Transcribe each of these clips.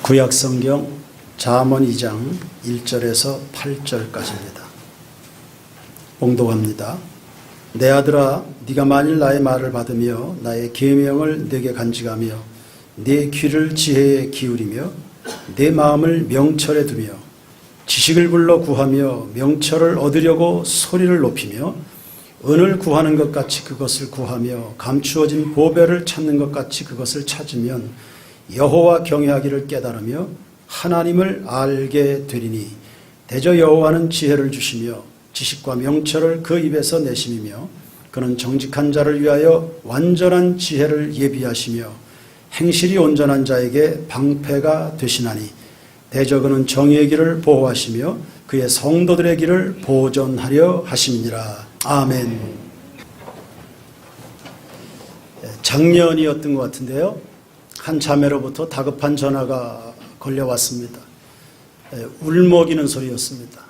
구약성경 잠언 2장 1절에서 8절까지입니다. 봉독합니다. 내 아들아, 네가 만일 나의 말을 받으며 나의 계명을 네게 간직하며 네 귀를 지혜에 기울이며 내 마음을 명철에 두며 지식을 불러 구하며 명철을 얻으려고 소리를 높이며 은을 구하는 것 같이 그것을 구하며 감추어진 보배를 찾는 것 같이 그것을 찾으면 여호와 경외하기를 깨달으며 하나님을 알게 되리니 대저 여호와는 지혜를 주시며 지식과 명철을 그 입에서 내심이며 그는 정직한 자를 위하여 완전한 지혜를 예비하시며 행실이 온전한 자에게 방패가 되시나니 대저 그는 정의의 길을 보호하시며 그의 성도들의 길을 보존하려 하심이니라. 아멘. 작년이었던 것 같은데요, 한 자매로부터 다급한 전화가 걸려왔습니다. 울먹이는 소리였습니다.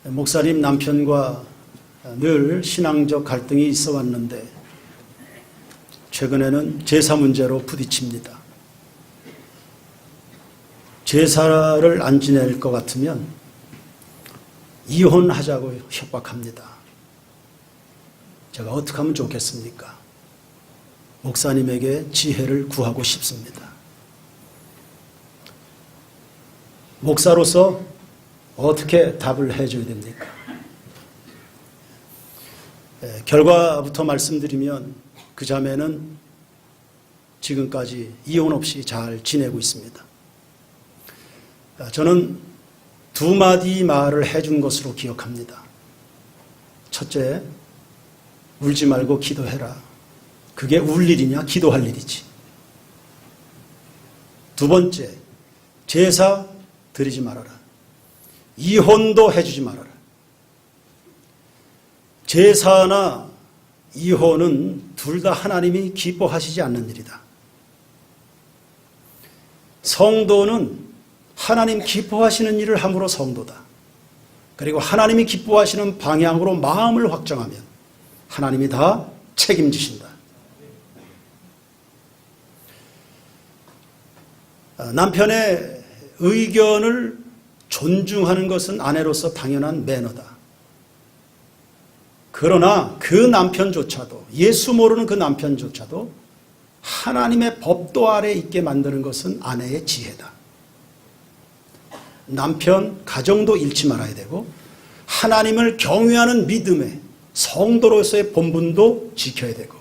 목사님 남편과 늘 신앙적 갈등이 있어 왔는데 최근에는 제사 문제로 부딪힙니다. 제사를 안 지낼 것 같으면 이혼하자고 협박합니다. 제가 어떻게 하면 좋겠습니까? 목사님에게 지혜를 구하고 싶습니다. 목사로서 어떻게 답을 해줘야 됩니까? 결과부터 말씀드리면 그 자매는 지금까지 이혼 없이 잘 지내고 있습니다. 저는 두 마디 말을 해준 것으로 기억합니다. 첫째, 울지 말고 기도해라. 그게 울 일이냐, 기도할 일이지. 두 번째, 제사 드리지 말아라. 이혼도 해주지 말아라. 제사나 이혼은 둘 다 하나님이 기뻐하시지 않는 일이다. 성도는 하나님 기뻐하시는 일을 함으로 성도다. 그리고 하나님이 기뻐하시는 방향으로 마음을 확정하면 하나님이 다 책임지신다. 남편의 의견을 존중하는 것은 아내로서 당연한 매너다. 그러나 그 남편조차도, 예수 모르는 그 남편조차도 하나님의 법도 아래 있게 만드는 것은 아내의 지혜다. 남편, 가정도 잃지 말아야 되고 하나님을 경외하는 믿음의 성도로서의 본분도 지켜야 되고,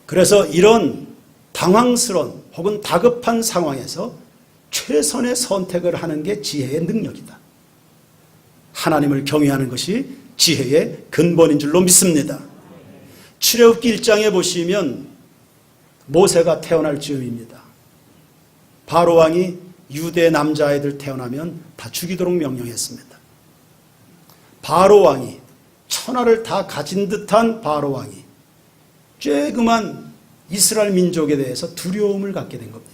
그래서 이런 당황스러운 혹은 다급한 상황에서 최선의 선택을 하는 게 지혜의 능력이다. 하나님을 경외하는 것이 지혜의 근본인 줄로 믿습니다. 출애굽기 1장에 보시면 모세가 태어날 즈음입니다. 바로 왕이 유대 남자아이들 태어나면 다 죽이도록 명령했습니다. 바로 왕이, 천하를 다 가진 듯한 바로 왕이 쬐그만 이스라엘 민족에 대해서 두려움을 갖게 된 겁니다.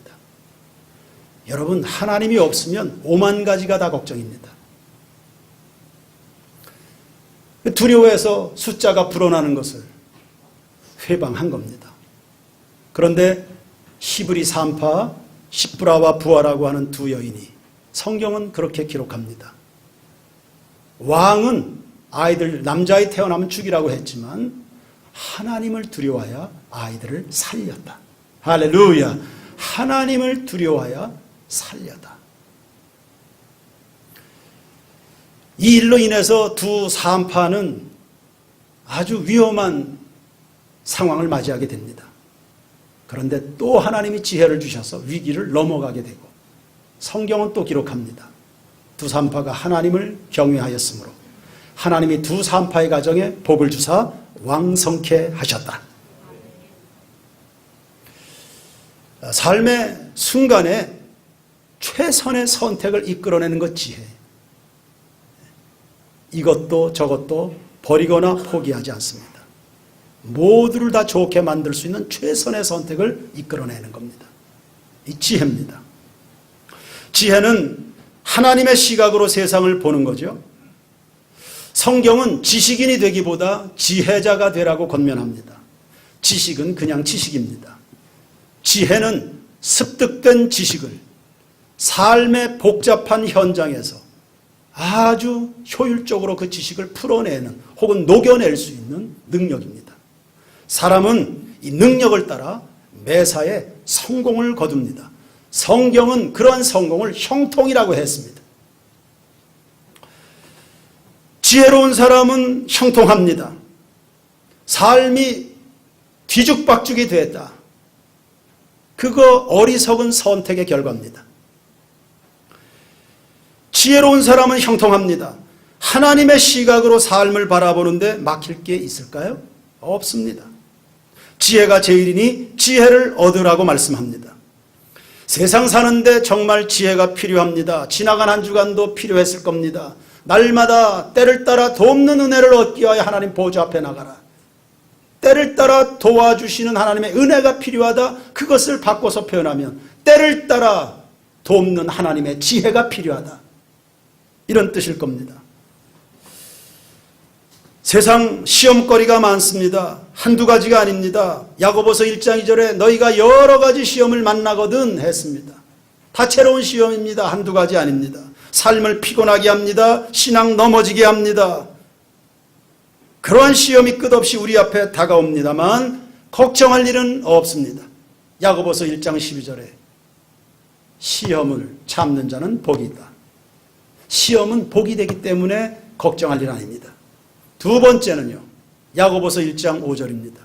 여러분, 하나님이 없으면 5만 가지가 다 걱정입니다. 두려워해서 숫자가 불어나는 것을 회방한 겁니다. 그런데 시브리 산파, 시브라와 부하라고 하는 두 여인이, 성경은 그렇게 기록합니다. 왕은 아이들, 남자아이 태어나면 죽이라고 했지만 하나님을 두려워하여 아이들을 살렸다. 할렐루야. 하나님을 두려워하여 살렸다. 이 일로 인해서 두 산파는 아주 위험한 상황을 맞이하게 됩니다. 그런데 또 하나님이 지혜를 주셔서 위기를 넘어가게 되고, 성경은 또 기록합니다. 두 산파가 하나님을 경외하였으므로 하나님이 두 산파의 가정에 복을 주사 왕성케 하셨다. 삶의 순간에 최선의 선택을 이끌어내는 것 지혜. 이것도 저것도 버리거나 포기하지 않습니다. 모두를 다 좋게 만들 수 있는 최선의 선택을 이끌어내는 겁니다. 이 지혜입니다. 지혜는 하나님의 시각으로 세상을 보는 거죠. 성경은 지식인이 되기보다 지혜자가 되라고 권면합니다. 지식은 그냥 지식입니다. 지혜는 습득된 지식을 삶의 복잡한 현장에서 아주 효율적으로 그 지식을 풀어내는 혹은 녹여낼 수 있는 능력입니다. 사람은 이 능력을 따라 매사에 성공을 거둡니다. 성경은 그러한 성공을 형통이라고 했습니다. 지혜로운 사람은 형통합니다. 삶이 뒤죽박죽이 됐다. 그거 어리석은 선택의 결과입니다. 지혜로운 사람은 형통합니다. 하나님의 시각으로 삶을 바라보는데 막힐 게 있을까요? 없습니다. 지혜가 제일이니 지혜를 얻으라고 말씀합니다. 세상 사는데 정말 지혜가 필요합니다. 지나간 한 주간도 필요했을 겁니다. 날마다 때를 따라 돕는 은혜를 얻기 위하여 하나님 보좌 앞에 나가라. 때를 따라 도와주시는 하나님의 은혜가 필요하다. 그것을 바꿔서 표현하면 때를 따라 돕는 하나님의 지혜가 필요하다. 이런 뜻일 겁니다. 세상 시험거리가 많습니다. 한두 가지가 아닙니다. 야고보서 1장 2절에 너희가 여러 가지 시험을 만나거든 했습니다. 다채로운 시험입니다. 한두 가지 아닙니다. 삶을 피곤하게 합니다. 신앙 넘어지게 합니다. 그러한 시험이 끝없이 우리 앞에 다가옵니다만 걱정할 일은 없습니다. 야고보서 1장 12절에 시험을 참는 자는 복이 있다. 시험은 복이 되기 때문에 걱정할 일 아닙니다. 두 번째는요, 야고보서 1장 5절입니다.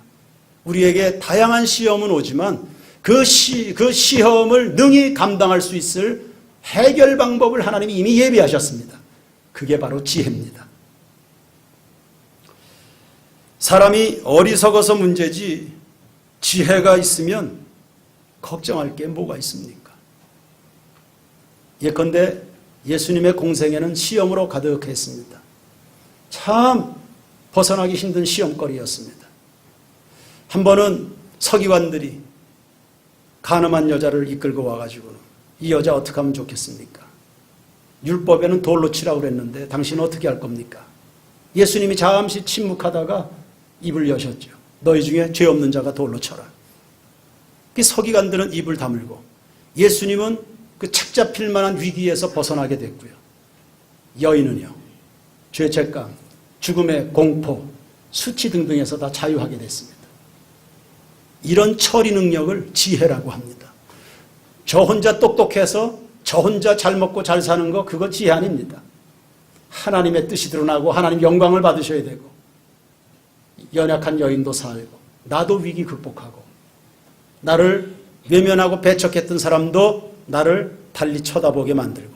우리에게 다양한 시험은 오지만 그 시험을 능히 감당할 수 있을 해결 방법을 하나님이 이미 예비하셨습니다. 그게 바로 지혜입니다. 사람이 어리석어서 문제지 지혜가 있으면 걱정할 게 뭐가 있습니까? 예컨대 예수님의 공생애는 시험으로 가득했습니다. 참 벗어나기 힘든 시험거리였습니다. 한 번은 서기관들이 간음한 여자를 이끌고 와가지고 이 여자 어떻게 하면 좋겠습니까? 율법에는 돌로 치라고 그랬는데 당신은 어떻게 할 겁니까? 예수님이 잠시 침묵하다가 입을 여셨죠. 너희 중에 죄 없는 자가 돌로 쳐라. 그 서기관들은 입을 다물고 예수님은 그 책 잡힐 만한 위기에서 벗어나게 됐고요. 여인은요, 죄책감, 죽음의 공포, 수치 등등에서 다 자유하게 됐습니다. 이런 처리 능력을 지혜라고 합니다. 저 혼자 똑똑해서 저 혼자 잘 먹고 잘 사는 거 그거 지혜 아닙니다. 하나님의 뜻이 드러나고 하나님 영광을 받으셔야 되고 연약한 여인도 살고 나도 위기 극복하고 나를 외면하고 배척했던 사람도 나를 달리 쳐다보게 만들고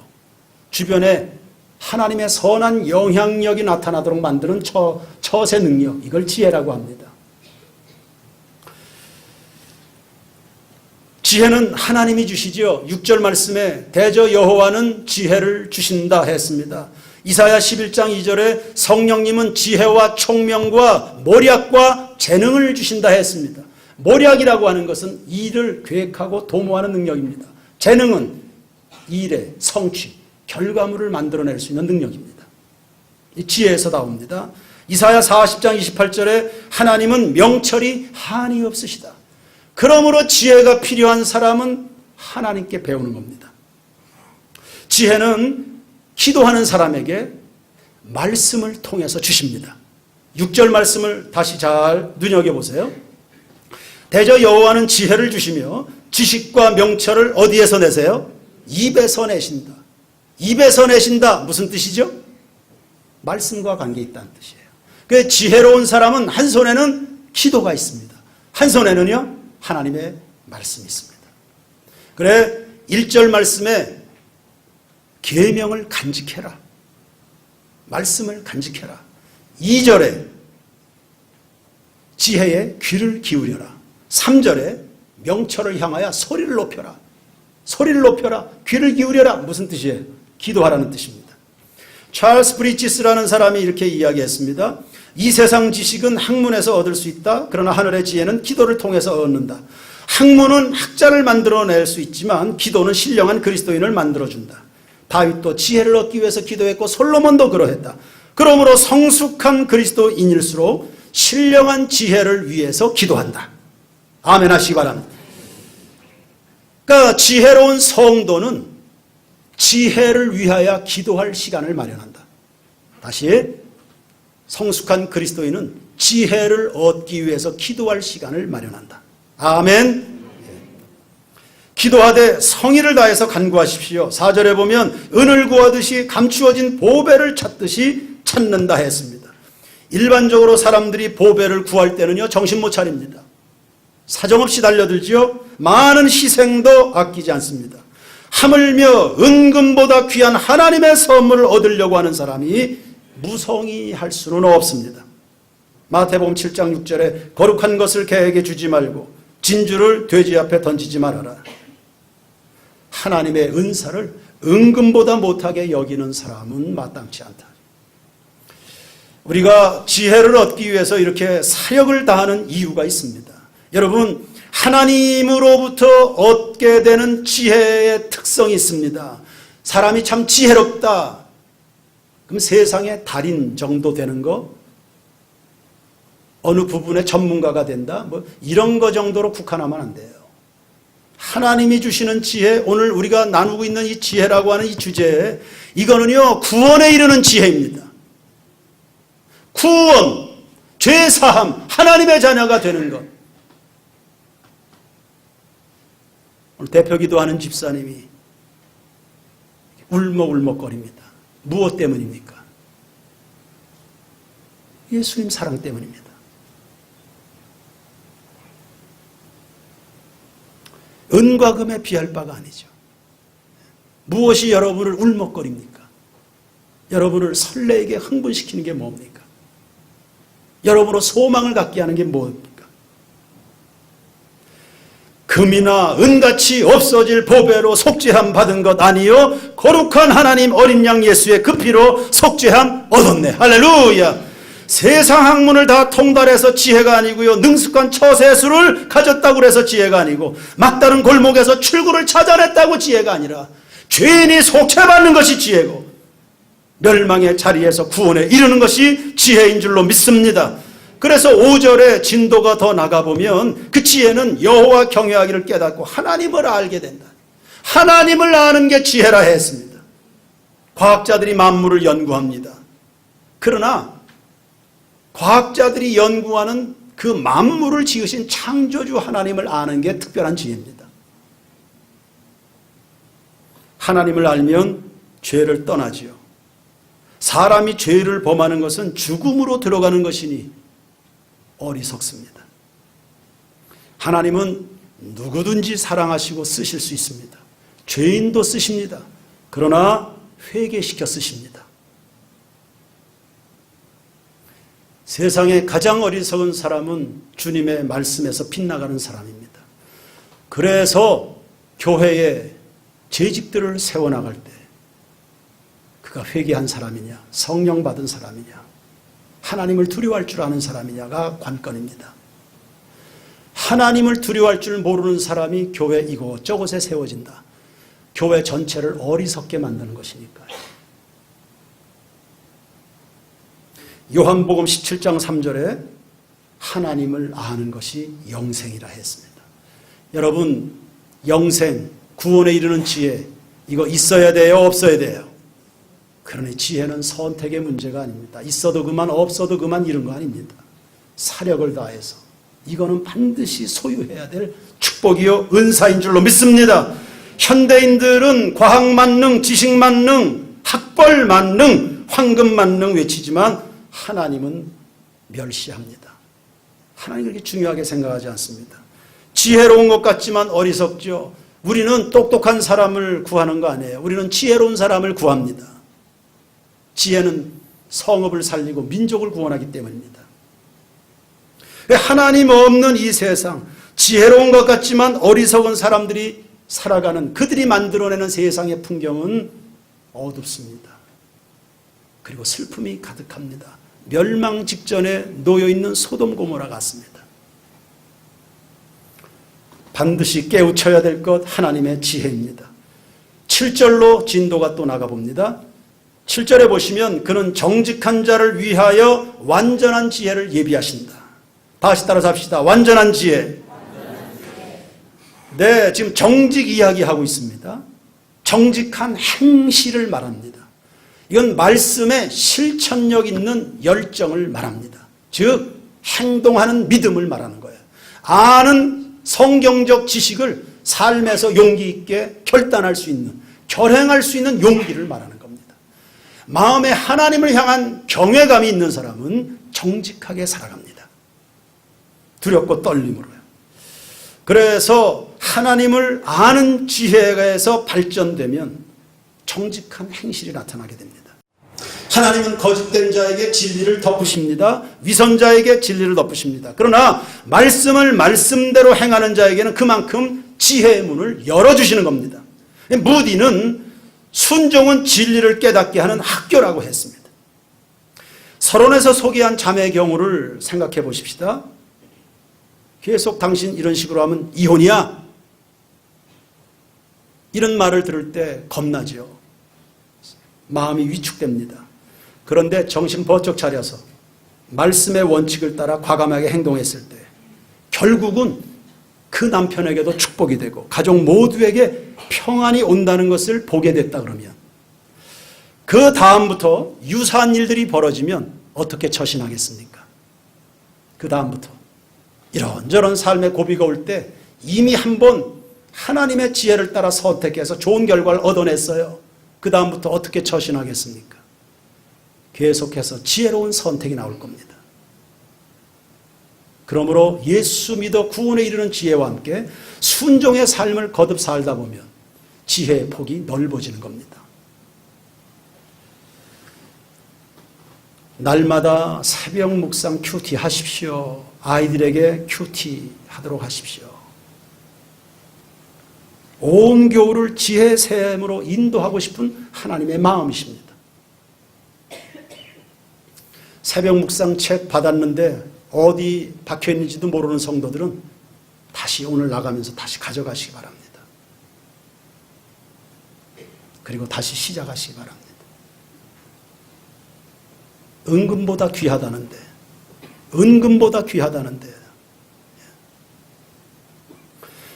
주변에 하나님의 선한 영향력이 나타나도록 만드는 처세 능력, 이걸 지혜라고 합니다. 지혜는 하나님이 주시죠. 6절 말씀에 대저 여호와는 지혜를 주신다 했습니다. 이사야 11장 2절에 성령님은 지혜와 총명과 모략과 재능을 주신다 했습니다. 모략이라고 하는 것은 일을 계획하고 도모하는 능력입니다. 재능은 일의 성취, 결과물을 만들어낼 수 있는 능력입니다. 이 지혜에서 나옵니다. 이사야 40장 28절에 하나님은 명철이 한이 없으시다. 그러므로 지혜가 필요한 사람은 하나님께 배우는 겁니다. 지혜는 기도하는 사람에게 말씀을 통해서 주십니다. 6절 말씀을 다시 잘 눈여겨보세요. 대저 여호와는 지혜를 주시며 지식과 명철을 어디에서 내세요? 입에서 내신다. 입에서 내신다. 무슨 뜻이죠? 말씀과 관계 있다는 뜻이에요. 그 지혜로운 사람은 한 손에는 기도가 있습니다. 한 손에는요, 하나님의 말씀이 있습니다. 그래 1절 말씀에 계명을 간직해라. 말씀을 간직해라. 2절에 지혜에 귀를 기울여라. 3절에 명철을 향하여 소리를 높여라. 소리를 높여라. 귀를 기울여라. 무슨 뜻이에요? 기도하라는 뜻입니다. 찰스 브리지스라는 사람이 이렇게 이야기했습니다. 이 세상 지식은 학문에서 얻을 수 있다. 그러나 하늘의 지혜는 기도를 통해서 얻는다. 학문은 학자를 만들어낼 수 있지만 기도는 신령한 그리스도인을 만들어준다. 다윗도 지혜를 얻기 위해서 기도했고 솔로몬도 그러했다. 그러므로 성숙한 그리스도인일수록 신령한 지혜를 위해서 기도한다. 아멘 하시기 바랍니다. 그러니까 지혜로운 성도는 지혜를 위하여 기도할 시간을 마련한다. 다시, 성숙한 그리스도인은 지혜를 얻기 위해서 기도할 시간을 마련한다. 아멘. 기도하되 성의를 다해서 간구하십시오. 4절에 보면 은을 구하듯이 감추어진 보배를 찾듯이 찾는다 했습니다. 일반적으로 사람들이 보배를 구할 때는요, 정신 못 차립니다. 사정없이 달려들지요. 많은 희생도 아끼지 않습니다. 하물며 은금보다 귀한 하나님의 선물을 얻으려고 하는 사람이 무성의할 수는 없습니다. 마태복음 7장 6절에 거룩한 것을 개에게 주지 말고 진주를 돼지 앞에 던지지 말아라. 하나님의 은사를 은금보다 못하게 여기는 사람은 마땅치 않다. 우리가 지혜를 얻기 위해서 이렇게 사력을 다하는 이유가 있습니다. 여러분, 하나님으로부터 얻게 되는 지혜의 특성이 있습니다. 사람이 참 지혜롭다. 그럼 세상의 달인 정도 되는 거, 어느 부분의 전문가가 된다, 뭐 이런 거 정도로 국한하면 안 돼요. 하나님이 주시는 지혜, 오늘 우리가 나누고 있는 이 지혜라고 하는 이 주제, 이거는요, 구원에 이르는 지혜입니다. 구원, 죄사함, 하나님의 자녀가 되는 것. 오늘 대표 기도하는 집사님이 울먹울먹거립니다. 무엇 때문입니까? 예수님 사랑 때문입니다. 은과 금에 비할 바가 아니죠. 무엇이 여러분을 울먹거립니까? 여러분을 설레게 흥분시키는 게 뭡니까? 여러분으로 소망을 갖게 하는 게 뭡니까? 금이나 은같이 없어질 보배로 속죄함 받은 것 아니요 거룩한 하나님 어린 양 예수의 그 피로 속죄함 얻었네. 할렐루야. 세상 학문을 다 통달해서 지혜가 아니고요, 능숙한 처세술을 가졌다고 해서 지혜가 아니고, 막다른 골목에서 출구를 찾아냈다고 지혜가 아니라 죄인이 속죄받는 것이 지혜고 멸망의 자리에서 구원에 이르는 것이 지혜인 줄로 믿습니다. 그래서 5절에 진도가 더 나가보면 그 지혜는 여호와 경외하기를 깨닫고 하나님을 알게 된다. 하나님을 아는 게 지혜라 했습니다. 과학자들이 만물을 연구합니다. 그러나 과학자들이 연구하는 그 만물을 지으신 창조주 하나님을 아는 게 특별한 지혜입니다. 하나님을 알면 죄를 떠나지요. 사람이 죄를 범하는 것은 죽음으로 들어가는 것이니 어리석습니다. 하나님은 누구든지 사랑하시고 쓰실 수 있습니다. 죄인도 쓰십니다. 그러나 회개시켜 쓰십니다. 세상에 가장 어리석은 사람은 주님의 말씀에서 빗나가는 사람입니다. 그래서 교회에 재직들을 세워나갈 때 그가 회개한 사람이냐, 성령 받은 사람이냐, 하나님을 두려워할 줄 아는 사람이냐가 관건입니다. 하나님을 두려워할 줄 모르는 사람이 교회 이곳저곳에 세워진다. 교회 전체를 어리석게 만드는 것이니까요. 요한복음 17장 3절에 하나님을 아는 것이 영생이라 했습니다. 여러분, 영생, 구원에 이르는 지혜, 이거 있어야 돼요, 없어야 돼요? 그러니 지혜는 선택의 문제가 아닙니다. 있어도 그만, 없어도 그만 이런 거 아닙니다. 사력을 다해서 이거는 반드시 소유해야 될 축복이요 은사인 줄로 믿습니다. 현대인들은 과학 만능, 지식 만능, 학벌 만능, 황금 만능 외치지만 하나님은 멸시합니다. 하나님 그렇게 중요하게 생각하지 않습니다. 지혜로운 것 같지만 어리석죠. 우리는 똑똑한 사람을 구하는 거 아니에요. 우리는 지혜로운 사람을 구합니다. 지혜는 성읍을 살리고 민족을 구원하기 때문입니다. 하나님 없는 이 세상, 지혜로운 것 같지만 어리석은 사람들이 살아가는, 그들이 만들어내는 세상의 풍경은 어둡습니다. 그리고 슬픔이 가득합니다. 멸망 직전에 놓여있는 소돔 고모라 같습니다. 반드시 깨우쳐야 될 것 하나님의 지혜입니다. 7절로 진도가 또 나가봅니다. 7절에 보시면 그는 정직한 자를 위하여 완전한 지혜를 예비하신다. 다시 따라서 합시다. 완전한 지혜. 네, 지금 정직 이야기하고 있습니다. 정직한 행실을 말합니다. 이건 말씀에 실천력 있는 열정을 말합니다. 즉 행동하는 믿음을 말하는 거예요. 아는 성경적 지식을 삶에서 용기 있게 결단할 수 있는, 결행할 수 있는 용기를 말하는 겁니다. 마음에 하나님을 향한 경외감이 있는 사람은 정직하게 살아갑니다. 두렵고 떨림으로요. 그래서 하나님을 아는 지혜에서 발전되면 정직한 행실이 나타나게 됩니다. 하나님은 거짓된 자에게 진리를 덮으십니다. 위선자에게 진리를 덮으십니다. 그러나 말씀을 말씀대로 행하는 자에게는 그만큼 지혜의 문을 열어주시는 겁니다. 무디는 순종은 진리를 깨닫게 하는 학교라고 했습니다. 서론에서 소개한 자매의 경우를 생각해 보십시다. 계속 당신 이런 식으로 하면 이혼이야. 이런 말을 들을 때 겁나죠. 마음이 위축됩니다. 그런데 정신 번쩍 차려서 말씀의 원칙을 따라 과감하게 행동했을 때 결국은 그 남편에게도 축복이 되고 가족 모두에게 평안이 온다는 것을 보게 됐다 그러면 그 다음부터 유사한 일들이 벌어지면 어떻게 처신하겠습니까? 그 다음부터 이런저런 삶의 고비가 올 때 이미 한번 하나님의 지혜를 따라 선택해서 좋은 결과를 얻어냈어요. 그 다음부터 어떻게 처신하겠습니까? 계속해서 지혜로운 선택이 나올 겁니다. 그러므로 예수 믿어 구원에 이르는 지혜와 함께 순종의 삶을 거듭 살다 보면 지혜의 폭이 넓어지는 겁니다. 날마다 새벽 묵상 큐티 하십시오. 아이들에게 큐티 하도록 하십시오. 온 교우를 지혜의 샘으로 인도하고 싶은 하나님의 마음이십니다. 새벽 묵상 책 받았는데 어디 박혀있는지도 모르는 성도들은 다시 오늘 나가면서 다시 가져가시기 바랍니다. 그리고 다시 시작하시기 바랍니다. 은금보다 귀하다는데, 은금보다 귀하다는데.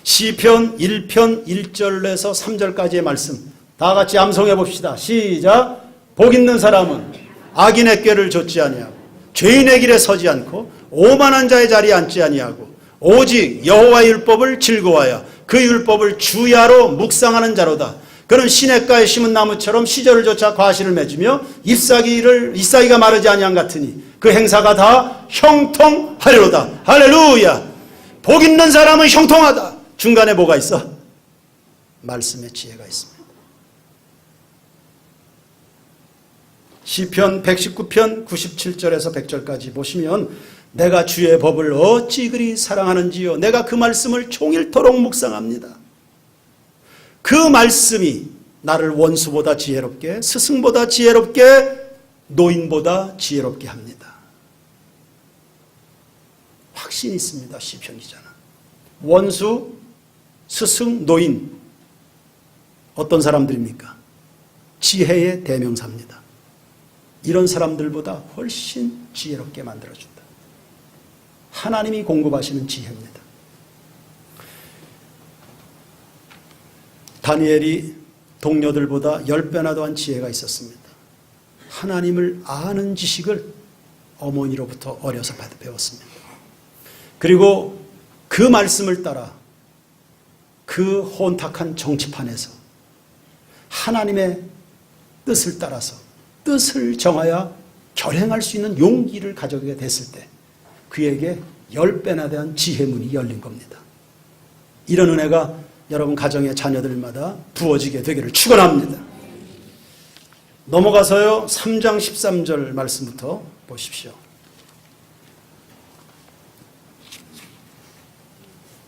시편 1편 1절에서 3절까지의 말씀 다 같이 암송해 봅시다. 시작. 복 있는 사람은 악인의 꾀를 좇지 아니하고 죄인의 길에 서지 않고 오만한 자의 자리에 앉지 아니하고 오직 여호와의 율법을 즐거워하여 그 율법을 주야로 묵상하는 자로다. 그는 시냇가에 심은 나무처럼 시절을 좇아 과실을 맺으며 잎사귀가 마르지 아니한 같으니 그 행사가 다 형통하리로다. 할렐루야. 복 있는 사람은 형통하다. 중간에 뭐가 있어? 말씀의 지혜가 있습니다. 시편 119편 97절에서 100절까지 보시면 내가 주의 법을 어찌 그리 사랑하는지요. 내가 그 말씀을 종일토록 묵상합니다. 그 말씀이 나를 원수보다 지혜롭게, 스승보다 지혜롭게, 노인보다 지혜롭게 합니다. 확신이 있습니다. 시편 기자는. 원수, 스승, 노인 어떤 사람들입니까? 지혜의 대명사입니다. 이런 사람들보다 훨씬 지혜롭게 만들어준다. 하나님이 공급하시는 지혜입니다. 다니엘이 동료들보다 10배나 더한 지혜가 있었습니다. 하나님을 아는 지식을 어머니로부터 어려서 배웠습니다. 그리고 그 말씀을 따라 그 혼탁한 정치판에서 하나님의 뜻을 따라서 뜻을 정하여 결행할 수 있는 용기를 가져게 됐을 때 그에게 10배나 대한 지혜문이 열린 겁니다. 이런 은혜가 여러분 가정의 자녀들마다 부어지게 되기를 축원합니다. 넘어가서요 3장 13절 말씀부터 보십시오.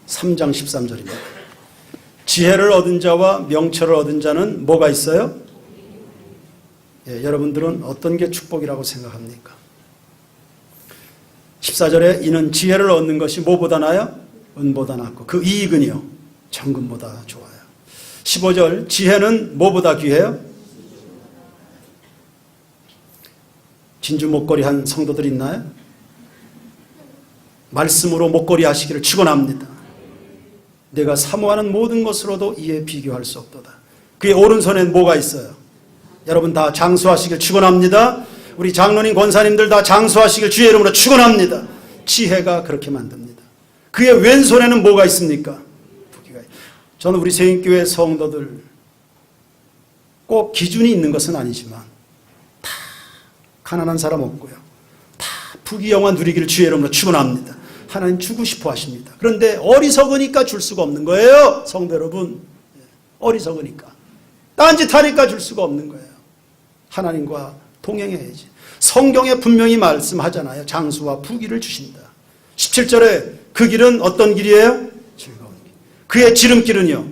3장 13절입니다. 지혜를 얻은 자와 명철을 얻은 자는 뭐가 있어요? 예, 여러분들은 어떤 게 축복이라고 생각합니까? 14절에 이는 지혜를 얻는 것이 뭐보다 나아요? 은보다 낫고 그 이익은요 정금보다 좋아요. 15절 지혜는 뭐보다 귀해요? 진주 목걸이 한 성도들 있나요? 말씀으로 목걸이 하시기를 축원합니다. 내가 사모하는 모든 것으로도 이에 비교할 수 없도다. 그의 오른손엔 뭐가 있어요? 여러분 다 장수하시길 축원합니다. 우리 장로님 권사님들 다 장수하시길 주의 이름으로 축원합니다. 지혜가 그렇게 만듭니다. 그의 왼손에는 뭐가 있습니까? 저는 우리 세인교회 성도들 꼭 기준이 있는 것은 아니지만 다 가난한 사람 없고요. 다 부귀영화 누리기를 주의 이름으로 축원합니다. 하나님 주고 싶어 하십니다. 그런데 어리석으니까 줄 수가 없는 거예요. 성도 여러분, 어리석으니까 딴짓하니까 줄 수가 없는 거예요. 하나님과 동행해야지. 성경에 분명히 말씀하잖아요. 장수와 부귀를 주신다. 17절에 그 길은 어떤 길이에요? 즐거운 길. 그의 지름길은요.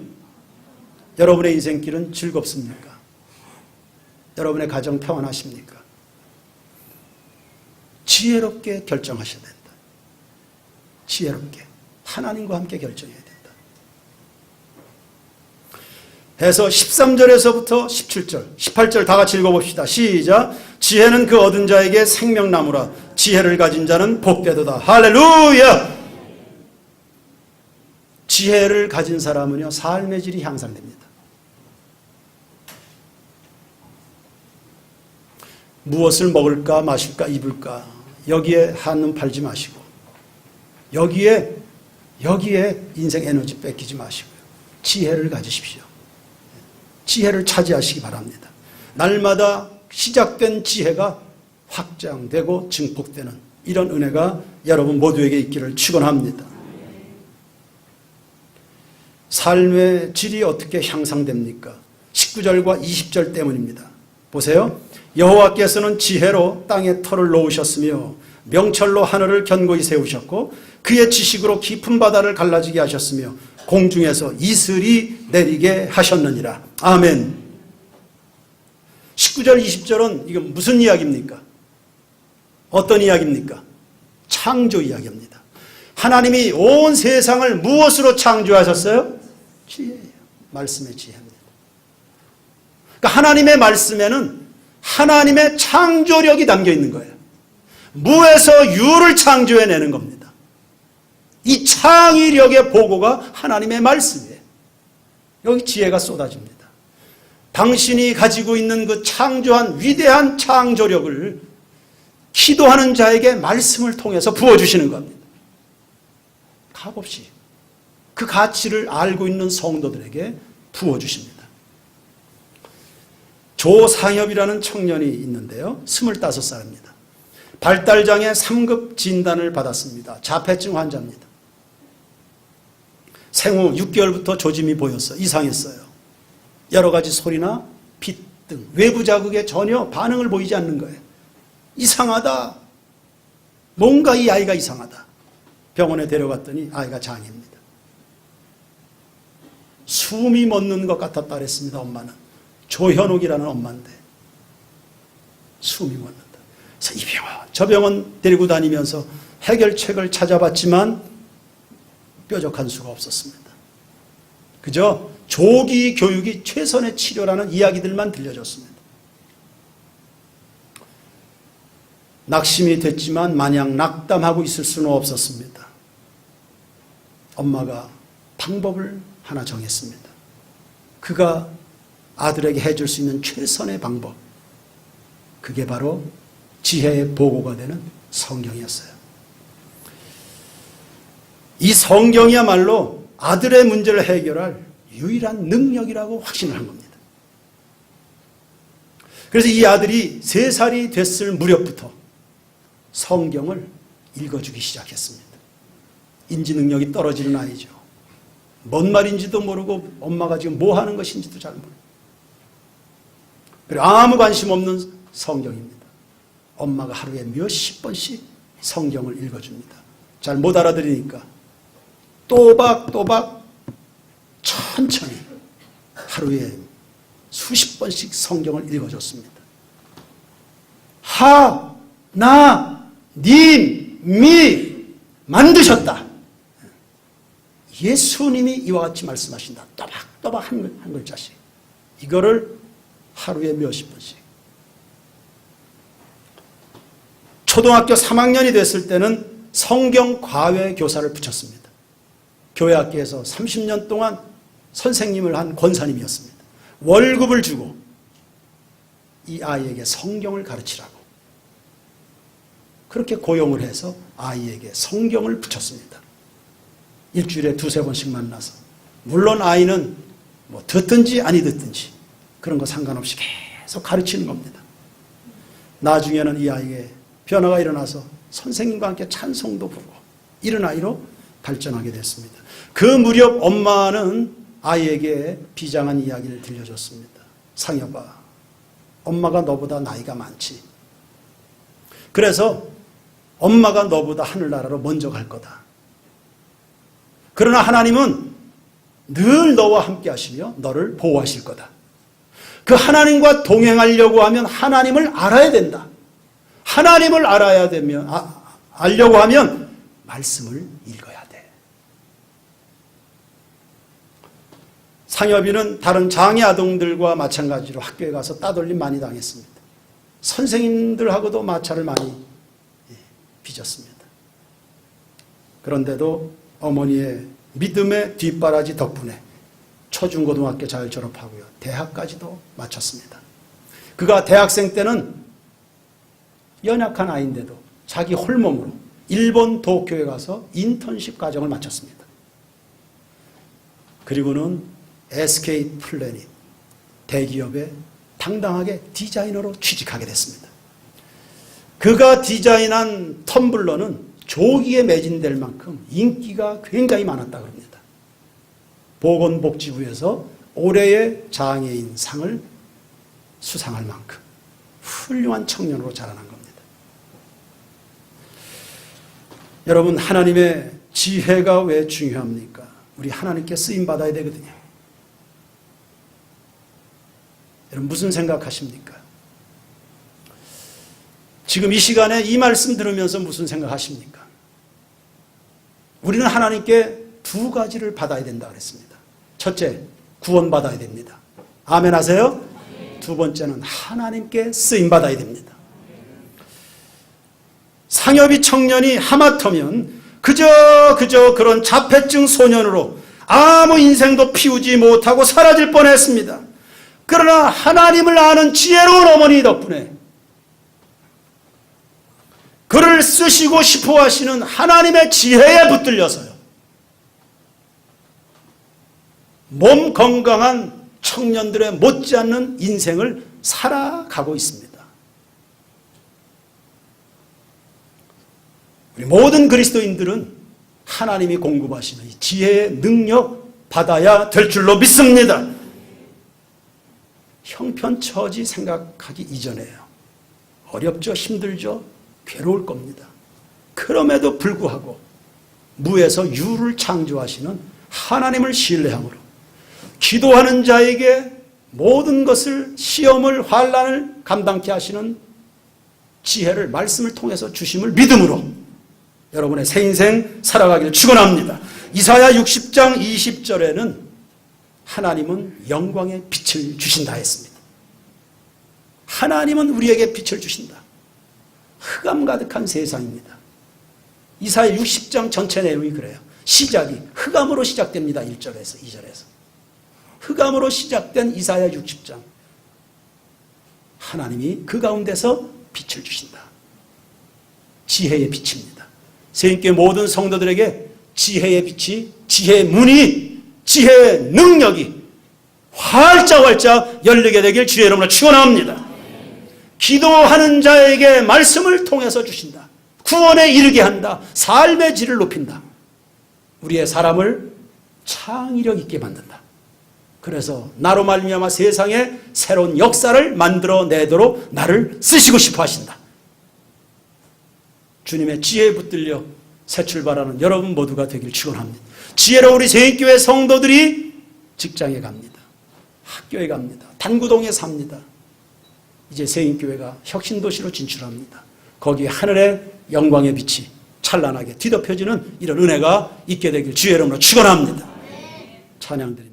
여러분의 인생길은 즐겁습니까? 여러분의 가정 평안하십니까? 지혜롭게 결정하셔야 된다. 지혜롭게 하나님과 함께 결정해야 된다. 해서 13절에서부터 17절, 18절 다 같이 읽어봅시다. 시작. 지혜는 그 얻은 자에게 생명나무라. 지혜를 가진 자는 복되도다. 할렐루야. 지혜를 가진 사람은요, 삶의 질이 향상됩니다. 무엇을 먹을까 마실까 입을까 여기에 한눈 팔지 마시고 여기에 인생 에너지 뺏기지 마시고요. 지혜를 가지십시오. 지혜를 차지하시기 바랍니다. 날마다 시작된 지혜가 확장되고 증폭되는 이런 은혜가 여러분 모두에게 있기를 축원합니다. 삶의 질이 어떻게 향상됩니까? 19절과 20절 때문입니다. 보세요. 여호와께서는 지혜로 땅에 터를 놓으셨으며 명철로 하늘을 견고히 세우셨고 그의 지식으로 깊은 바다를 갈라지게 하셨으며 공중에서 이슬이 내리게 하셨느니라. 아멘. 19절 20절은 이거 무슨 이야기입니까? 어떤 이야기입니까? 창조 이야기입니다. 하나님이 온 세상을 무엇으로 창조하셨어요? 지혜예요. 말씀의 지혜입니다. 그러니까 하나님의 말씀에는 하나님의 창조력이 담겨 있는 거예요. 무에서 유를 창조해내는 겁니다. 이 창의력의 보고가 하나님의 말씀이에요. 여기 지혜가 쏟아집니다. 당신이 가지고 있는 그 창조한 위대한 창조력을 기도하는 자에게 말씀을 통해서 부어주시는 겁니다. 값없이 그 가치를 알고 있는 성도들에게 부어주십니다. 조상엽이라는 청년이 있는데요. 25살입니다. 발달장애 3급 진단을 받았습니다. 자폐증 환자입니다. 생후 6개월부터 조짐이 보였어요. 이상했어요. 여러 가지 소리나 빛 등 외부 자극에 전혀 반응을 보이지 않는 거예요. 이상하다. 뭔가 이 아이가 이상하다. 병원에 데려갔더니 아이가 장애입니다. 숨이 멎는 것 같았다 그랬습니다. 엄마는. 조현옥이라는 엄마인데 숨이 멎는다. 그래서 이 병원 저 병원 데리고 다니면서 해결책을 찾아봤지만 뾰족한 수가 없었습니다. 그저 조기 교육이 최선의 치료라는 이야기들만 들려줬습니다. 낙심이 됐지만 마냥 낙담하고 있을 수는 없었습니다. 엄마가 방법을 하나 정했습니다. 그가 아들에게 해줄 수 있는 최선의 방법, 그게 바로 지혜의 보고가 되는 성경이었어요. 이 성경이야말로 아들의 문제를 해결할 유일한 능력이라고 확신을 한 겁니다. 그래서 이 아들이 3살이 됐을 무렵부터 성경을 읽어주기 시작했습니다. 인지 능력이 떨어지는 아이죠. 뭔 말인지도 모르고 엄마가 지금 뭐 하는 것인지도 잘 모르고 그리고 아무 관심 없는 성경입니다. 엄마가 하루에 몇십 번씩 성경을 읽어줍니다. 잘 못 알아들으니까 또박또박 천천히 하루에 수십 번씩 성경을 읽어줬습니다. 하나님이 만드셨다. 예수님이 이와 같이 말씀하신다. 또박또박 한 글자씩. 이거를 하루에 몇십 번씩. 초등학교 3학년이 됐을 때는 성경 과외 교사를 붙였습니다. 교회학교에서 30년 동안 선생님을 한 권사님이었습니다. 월급을 주고 이 아이에게 성경을 가르치라고 그렇게 고용을 해서 아이에게 성경을 붙였습니다. 일주일에 2-3번씩 만나서 물론 아이는 뭐 듣든지 아니 듣든지 그런 거 상관없이 계속 가르치는 겁니다. 나중에는 이 아이에게 변화가 일어나서 선생님과 함께 찬송도 부르고 이런 아이로 발전하게 됐습니다. 그 무렵 엄마는 아이에게 비장한 이야기를 들려줬습니다. 상여봐, 엄마가 너보다 나이가 많지. 그래서 엄마가 너보다 하늘나라로 먼저 갈 거다. 그러나 하나님은 늘 너와 함께 하시며 너를 보호하실 거다. 그 하나님과 동행하려고 하면 하나님을 알아야 된다. 하나님을 알아야 되면 알려고 하면 말씀을 읽어야 돼. 상엽이는 다른 장애 아동들과 마찬가지로 학교에 가서 따돌림 많이 당했습니다. 선생님들하고도 마찰을 많이 빚었습니다. 그런데도 어머니의 믿음의 뒷바라지 덕분에 초중고등학교 잘 졸업하고요. 대학까지도 마쳤습니다. 그가 대학생 때는 연약한 아이인데도 자기 홀몸으로 일본 도쿄에 가서 인턴십 과정을 마쳤습니다. 그리고는 SK 플래닛 대기업에 당당하게 디자이너로 취직하게 됐습니다. 그가 디자인한 텀블러는 조기에 매진될 만큼 인기가 굉장히 많았다고 합니다. 보건복지부에서 올해의 장애인 상을 수상할 만큼 훌륭한 청년으로 자라난 겁니다. 여러분, 하나님의 지혜가 왜 중요합니까? 우리 하나님께 쓰임받아야 되거든요. 여러분, 무슨 생각하십니까? 지금 이 시간에 이 말씀 들으면서 무슨 생각하십니까? 우리는 하나님께 2가지를 받아야 된다 그랬습니다. 첫째, 구원받아야 됩니다. 아멘 하세요? 두 번째는 하나님께 쓰임받아야 됩니다. 상엽이 청년이 하마터면 그저 그런 자폐증 소년으로 아무 인생도 피우지 못하고 사라질 뻔했습니다. 그러나 하나님을 아는 지혜로운 어머니 덕분에 그를 쓰시고 싶어 하시는 하나님의 지혜에 붙들려서요, 몸 건강한 청년들의 못지않는 인생을 살아가고 있습니다. 우리 모든 그리스도인들은 하나님이 공급하시는 이 지혜의 능력 받아야 될 줄로 믿습니다. 형편처지 생각하기 이전에요. 어렵죠, 힘들죠, 괴로울 겁니다. 그럼에도 불구하고 무에서 유를 창조하시는 하나님을 신뢰함으로 기도하는 자에게 모든 것을, 시험을, 환난을 감당케 하시는 지혜를 말씀을 통해서 주심을 믿음으로 여러분의 새 인생 살아가기를 축원합니다. 이사야 60장 20절에는 하나님은 영광의 빛을 주신다 했습니다. 하나님은 우리에게 빛을 주신다. 흑암 가득한 세상입니다. 이사야 60장 전체 내용이 그래요. 시작이 흑암으로 시작됩니다. 1절에서 2절에서. 흑암으로 시작된 이사야 60장. 하나님이 그 가운데서 빛을 주신다. 지혜의 빛입니다. 새인교회 모든 성도들에게 지혜의 빛이, 지혜의 문이, 지혜의 능력이 활짝활짝 열리게 되길 주의 이름으로 축원합니다. 기도하는 자에게 말씀을 통해서 주신다. 구원에 이르게 한다. 삶의 질을 높인다. 우리의 사람을 창의력 있게 만든다. 그래서 나로 말미암아 세상에 새로운 역사를 만들어내도록 나를 쓰시고 싶어 하신다. 주님의 지혜에 붙들려 새 출발하는 여러분 모두가 되길 축원합니다. 지혜로 우리 새인교회 성도들이 직장에 갑니다. 학교에 갑니다. 단구동에 삽니다. 이제 새인교회가 혁신도시로 진출합니다. 거기 하늘의 영광의 빛이 찬란하게 뒤덮여지는 이런 은혜가 있게 되길 주의 이름으로 축원합니다. 찬양드립니다.